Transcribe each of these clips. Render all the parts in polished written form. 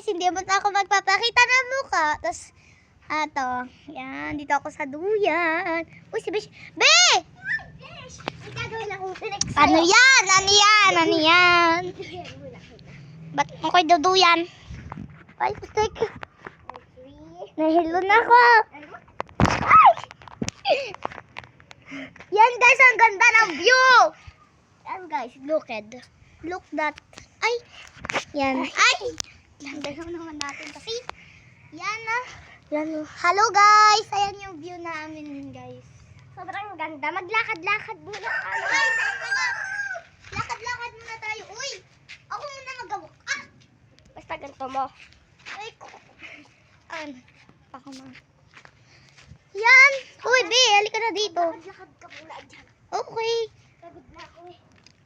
guys, hindi mo na ako magpapakita ng mukha. Tapos, yan, dito ako sa duyan. Uy, si Besh. Be! Ano yan? Ano yan? Ba't mo ko'y duduyan? Ay, stick. Nahilo na ako. Ay! Yan guys, ang ganda ng view. Yan guys, look that. Ay! Yan. Ay! Ganda naman natin kasi. Yan Yan. Hello guys! Ayan yung view namin guys. Sobrang ganda. Maglakad-lakad muna tayo. Ay! Lakad-lakad muna tayo. Uy! Ako muna mag-walk. Basta ganito mo. Ay! Ako na. Yan! Uy, Be! Halika na dito. Lakad ka muna dyan. Okay.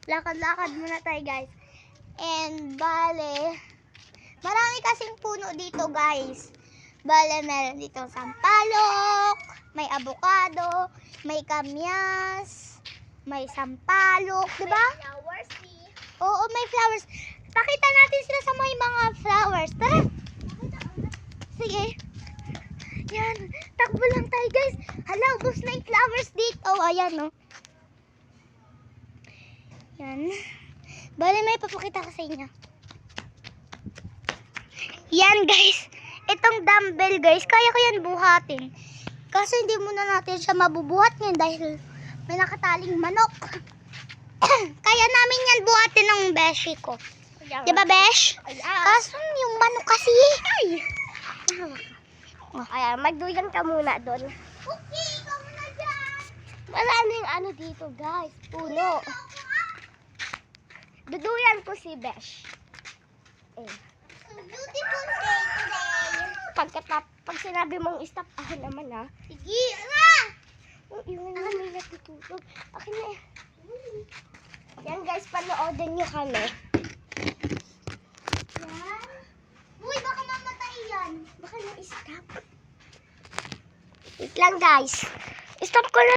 Lakad-lakad muna tayo guys. And bale, marami kasing puno dito guys. Bale, meron dito sampalok, may avocado, may kamyas, may sampalok, di ba? May flowers. Oo, may flowers. Pakita natin sila sa may mga flowers. Tara. Sige. Yan, takbo lang tayo guys. Hala, ubos na yung flowers dito. Ayan, no. Yan. Bale, may papakita ko sa inyo. Yan guys. Itong dumbbell guys, kaya ko yan buhatin. Kaso hindi muna natin siya mabubuhat ngayon dahil may nakataling manok. Kaya namin yan buhatin ng beshi ko. Diba besh? Kaso yung manok kasi. Ay, magduyan ka muna doon. Okay, ikaw muna dyan. Wala na yung ano dito guys, puno. Duduyan ko si Besh. Beautiful day today. Pag sinabi mong stop, naman Sige, Yung may natutulog. Akin na yan. Yan guys, panoodin nyo kami. Yan. Uy, baka mamatay yan. Baka na-stop. Wait lang guys. Stop ko na.